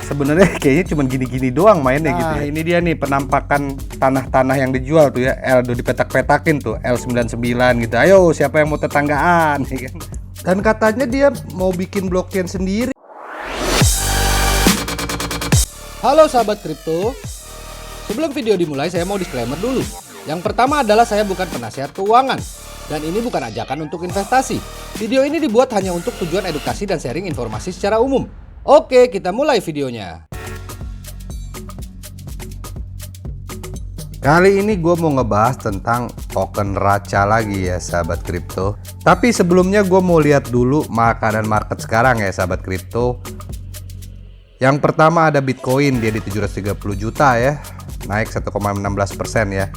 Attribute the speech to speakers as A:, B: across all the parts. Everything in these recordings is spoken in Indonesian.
A: sebenarnya kayaknya cuma gini-gini doang mainnya gitu ya. Ini dia nih penampakan tanah-tanah yang dijual tuh ya. L udah dipetak-petakin tuh L99 gitu. Ayo siapa yang mau tetanggaan ya kan. Dan katanya dia mau bikin blockchain sendiri.
B: Halo sahabat kripto. Sebelum video dimulai saya mau disclaimer dulu. Yang pertama adalah saya bukan penasihat keuangan. Dan ini bukan ajakan untuk investasi. Video ini dibuat hanya untuk tujuan edukasi dan sharing informasi secara umum. Oke, kita mulai videonya.
A: Kali ini gue mau ngebahas tentang token Racha lagi ya sahabat kripto. Tapi sebelumnya gue mau lihat dulu keadaan market sekarang ya sahabat kripto. Yang pertama ada Bitcoin, dia di 730 juta ya, naik 1,16% ya.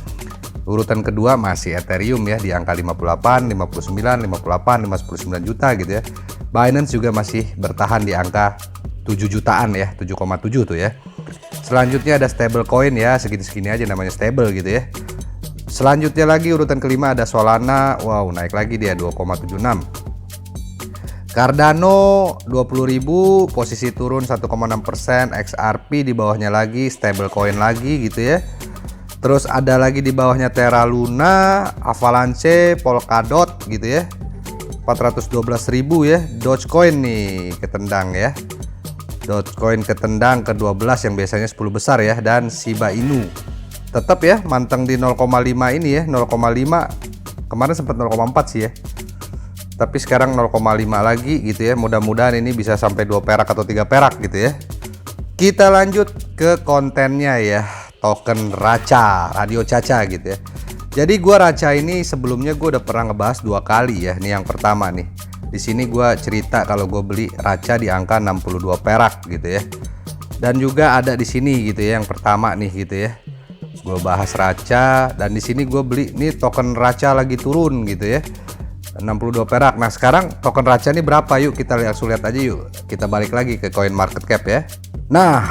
A: Urutan kedua masih Ethereum ya, di angka 58, 59, 58, 59 juta gitu ya. Binance juga masih bertahan di angka 7 jutaan ya, 7,7 tuh ya. Selanjutnya ada stablecoin ya, segini-segini aja namanya stable gitu ya. Selanjutnya lagi urutan kelima ada Solana, wow naik lagi dia 2,76. Cardano 20.000, posisi turun 1,6%, XRP di bawahnya lagi, stablecoin lagi gitu ya. Terus ada lagi di bawahnya Terra Luna, Avalanche, Polkadot gitu ya. 412.000 ya. Dogecoin nih ketendang ya. Dogecoin ketendang ke-12 yang biasanya 10 besar ya, dan Shiba Inu. Tetap ya manteng di 0,5 ini ya, 0,5. Kemarin sempat 0,4 sih ya. Tapi sekarang 0,5 lagi gitu ya. Mudah-mudahan ini bisa sampai 2 perak atau 3 perak gitu ya. Kita lanjut ke kontennya ya. Token Racha, Radio Caca gitu ya. Jadi gua Racha ini sebelumnya gua udah pernah ngebahas 2 kali ya. Ini yang pertama nih. Di sini gua cerita kalau gue beli Racha di angka 62 perak gitu ya. Dan juga ada di sini gitu ya yang pertama nih gitu ya. Gue bahas Racha dan di sini gue beli nih token Racha lagi turun gitu ya. 62 perak. Nah, sekarang token Racha ini berapa? Yuk kita langsung lihat aja yuk. Kita balik lagi ke coin market cap ya. Nah,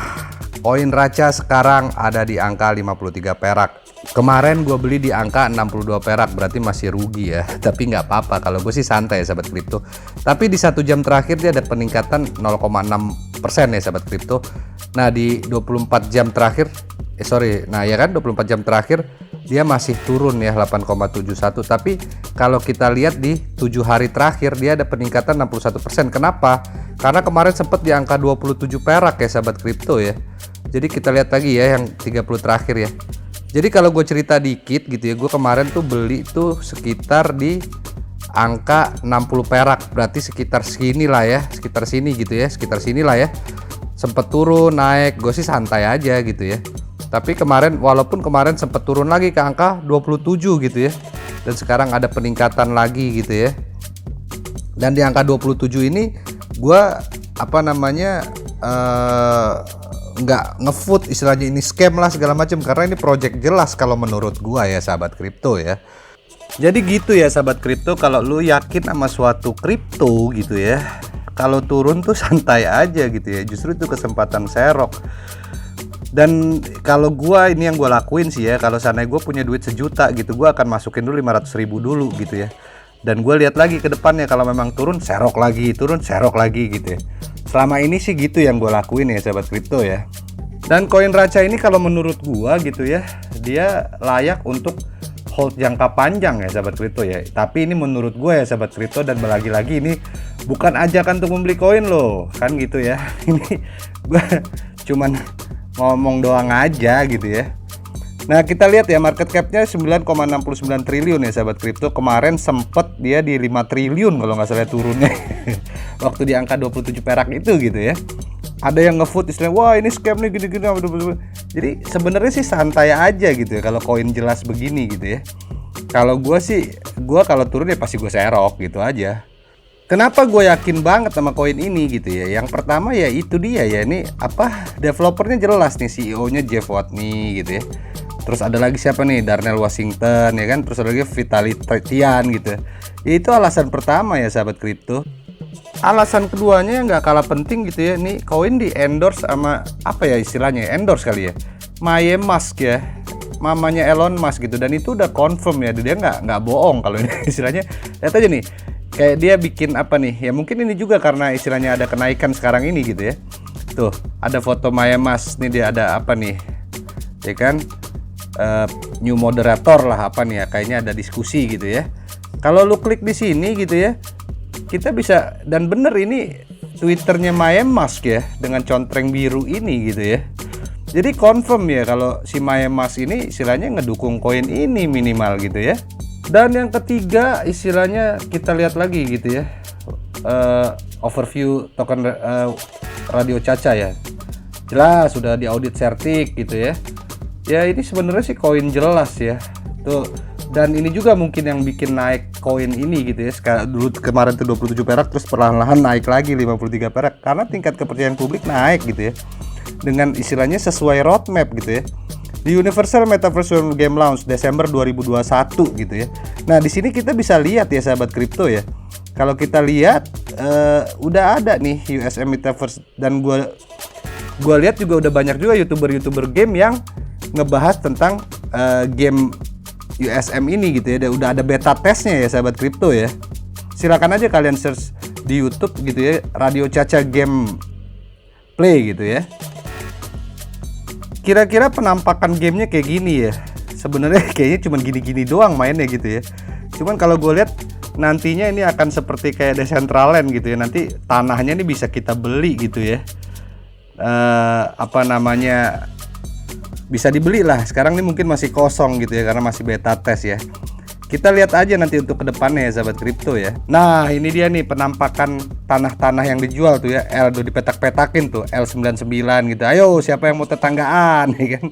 A: koin Racha sekarang ada di angka 53 perak. Kemarin gue beli di angka 62 perak, berarti masih rugi ya. Tapi nggak apa-apa, kalau gue sih santai ya sahabat kripto. Tapi di 1 jam terakhir dia ada peningkatan 0,6% ya sahabat kripto. Nah di 24 jam terakhir, nah ya kan 24 jam terakhir dia masih turun ya 8,71. Tapi kalau kita lihat di 7 hari terakhir dia ada peningkatan 61%. Kenapa? Karena kemarin sempat di angka 27 perak ya sahabat kripto ya. Jadi kita lihat lagi ya yang 30 terakhir ya. Jadi kalau gue cerita dikit gitu ya, gue kemarin tuh beli tuh sekitar di angka 60 perak, berarti sekitar segini lah ya, sekitar sini gitu ya, sekitar sini lah ya. Sempet turun naik, gue sih santai aja gitu ya. Tapi kemarin walaupun kemarin sempet turun lagi ke angka 27 gitu ya. Dan sekarang ada peningkatan lagi gitu ya. Dan di angka 27 ini gue nggak ngefoot istilahnya, ini scam lah segala macam, karena ini project jelas kalau menurut gua ya sahabat kripto ya. Jadi gitu ya sahabat kripto, kalau lu yakin sama suatu kripto gitu ya, kalau turun tuh santai aja gitu ya, justru itu kesempatan serok. Dan kalau gua ini yang gua lakuin sih ya, kalau sana gua punya duit 1 juta gitu, gua akan masukin dulu 500.000 dulu gitu ya. Dan gue lihat lagi ke depannya, kalau memang turun serok lagi, turun serok lagi gitu ya. Selama ini sih gitu yang gue lakuin ya sahabat kripto ya. Dan koin Racha ini kalau menurut gue gitu ya, dia layak untuk hold jangka panjang ya sahabat kripto ya. Tapi ini menurut gue ya sahabat kripto, dan lagi-lagi ini bukan ajakan untuk membeli koin loh, kan gitu ya. Ini gue cuman ngomong doang aja gitu ya. Nah kita lihat ya market capnya 9,69 triliun ya sahabat kripto. Kemarin sempet dia di 5 triliun kalau nggak salah turunnya. Waktu di angka 27 perak itu gitu ya. Ada yang ngefoot istilah, wah ini scam nih gini-gini. Jadi sebenarnya sih santai aja gitu ya kalau koin jelas begini gitu ya. Kalau gue sih, gue kalau turun ya pasti gue serok gitu aja. Kenapa gue yakin banget sama koin ini gitu ya? Yang pertama ya itu dia ya, ini developernya jelas nih, CEO-nya Jeff Watney gitu ya. Terus ada lagi siapa nih, Darnell Washington ya kan. Terus ada lagi Vitaly Tian gitu. Ya, itu alasan pertama ya sahabat kripto. Alasan keduanya yang nggak kalah penting gitu ya. Nih koin di endorse sama apa ya istilahnya, endorse kali ya, Elon Musk ya, mamanya Elon Musk gitu. Dan itu udah confirm ya, dia nggak bohong kalau ini istilahnya. Lihat aja nih, kayak dia bikin apa nih ya, mungkin ini juga karena istilahnya ada kenaikan sekarang ini gitu ya. Tuh, ada foto Mayemas. Nih dia ada apa nih? Ya kan? New moderator lah apa nih ya? Kayaknya ada diskusi gitu ya. Kalau lu klik di sini gitu ya, kita bisa, dan bener ini Twitternya Mayemas ya, dengan contreng biru ini gitu ya. Jadi confirm ya kalau si Mayemas ini istilahnya ngedukung koin ini minimal gitu ya. Dan yang ketiga istilahnya kita lihat lagi gitu ya, overview token Radio Caca ya. Jelas sudah diaudit Certik gitu ya. Ya ini sebenarnya sih koin jelas ya. Tuh, dan ini juga mungkin yang bikin naik koin ini gitu ya. Dulu kemarin tuh 27 perak, terus perlahan-lahan naik lagi 53 perak karena tingkat kepercayaan publik naik gitu ya. Dengan istilahnya sesuai roadmap gitu ya. Di Universal Metaverse Game Launch Desember 2021 gitu ya. Nah, di sini kita bisa lihat ya sahabat kripto ya. Kalau kita lihat udah ada nih USM Metaverse, dan gua lihat juga udah banyak juga YouTuber game yang ngebahas tentang game USM ini gitu ya. Udah ada beta testnya ya sahabat kripto ya. Silakan aja kalian search di YouTube gitu ya, Radio Caca Game Play gitu ya. Kira-kira penampakan gamenya kayak gini ya. Sebenarnya kayaknya cuma gini-gini doang mainnya gitu ya. Cuman kalau gue lihat nantinya ini akan seperti kayak Decentraland gitu ya. Nanti tanahnya ini bisa kita beli gitu ya. Apa namanya, bisa dibeli lah. Sekarang ini mungkin masih kosong gitu ya karena masih beta test ya. Kita lihat aja nanti untuk kedepannya ya sahabat kripto ya. Nah ini dia nih penampakan tanah-tanah yang dijual tuh ya. Udah dipetak-petakin tuh L99 gitu. Ayo siapa yang mau tetanggaan ya kan.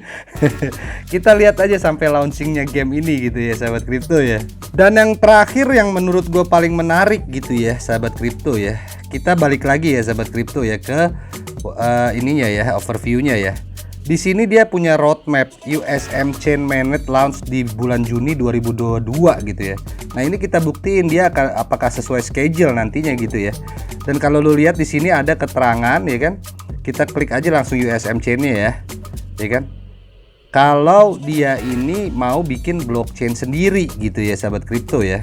A: Kita lihat aja sampai launchingnya game ini gitu ya sahabat kripto ya. Dan yang terakhir yang menurut gue paling menarik gitu ya sahabat kripto ya. Kita balik lagi ya sahabat kripto ya ke ininya ya, overviewnya ya. Di sini dia punya roadmap USM Chain Mainnet launch di bulan Juni 2022 gitu ya. Nah ini kita buktiin dia apakah sesuai schedule nantinya gitu ya. Dan kalau lu lihat di sini ada keterangan ya kan, kita klik aja langsung USM Chain-nya ya kan. Kalau dia ini mau bikin blockchain sendiri gitu ya sahabat kripto ya.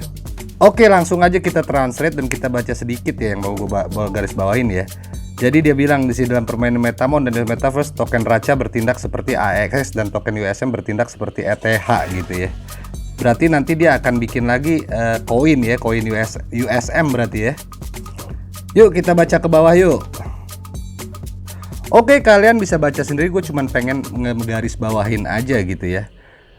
A: Oke, langsung aja kita translate dan kita baca sedikit ya yang mau gue garis bawain ya. Jadi dia bilang di sini dalam permainan Metamon dan Metaverse, token Raca bertindak seperti AXS dan token USM bertindak seperti ETH gitu ya. Berarti nanti dia akan bikin lagi koin ya, koin USM berarti ya. Yuk kita baca ke bawah yuk. Oke, kalian bisa baca sendiri, gue cuman pengen ngegaris bawahin aja gitu ya.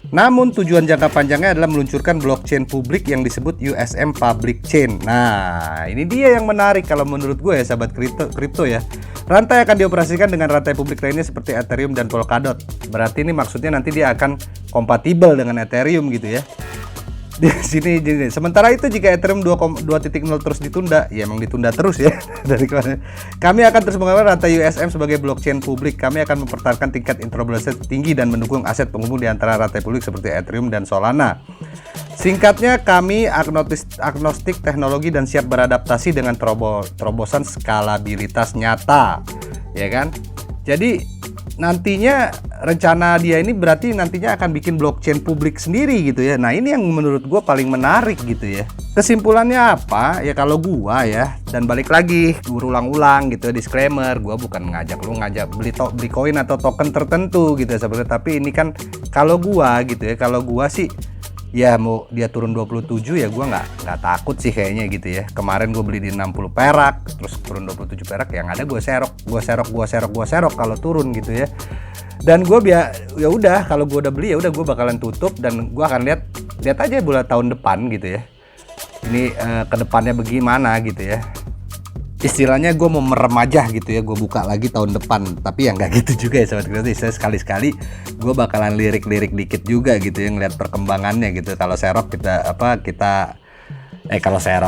A: Namun tujuan jangka panjangnya adalah meluncurkan blockchain publik yang disebut USM Public Chain. Nah, ini dia yang menarik kalau menurut gue ya sahabat kripto ya. Rantai akan dioperasikan dengan rantai publik lainnya seperti Ethereum dan Polkadot. Berarti ini maksudnya nanti dia akan kompatibel dengan Ethereum gitu ya. Di sini jadi, sementara itu jika Ethereum 2.0 terus ditunda, ya emang ditunda terus ya dari kemarin. Kami akan terus mengembangkan rantai USM sebagai blockchain publik. Kami akan mempertahankan tingkat interoperabilitas tinggi dan mendukung aset penghubung di antara rantai publik seperti Ethereum dan Solana. Singkatnya, kami agnostik teknologi dan siap beradaptasi dengan terobosan skalabilitas nyata, ya kan? Jadi nantinya rencana dia ini berarti nantinya akan bikin blockchain publik sendiri gitu ya. Nah ini yang menurut gue paling menarik gitu ya. Kesimpulannya apa ya kalau gua ya, dan balik lagi gue ulang-ulang gitu ya, disclaimer, gua bukan ngajak lu beli koin atau token tertentu gitu ya sebenarnya. Tapi ini kan kalau gua gitu ya, kalau gua sih ya mau dia turun 27 ya gua nggak takut sih kayaknya gitu ya. Kemarin gue beli di 60 perak terus turun 27 perak, yang ada gue serok kalau turun gitu ya. Dan gue ya udah, kalau gue udah beli ya udah gue bakalan tutup dan gue akan lihat aja bulan tahun depan gitu ya. Ini kedepannya bagaimana gitu ya. Istilahnya gue mau merem aja gitu ya, gue buka lagi tahun depan. Tapi ya nggak gitu juga ya sahabat kripto. Saya sekali-sekali gue bakalan lirik dikit juga gitu ya, ngeliat perkembangannya gitu. Kalau serok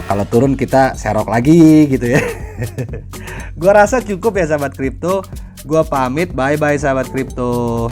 A: kalau turun kita serok lagi gitu ya. Gue rasa cukup ya sahabat kripto. Gue pamit, bye sahabat kripto.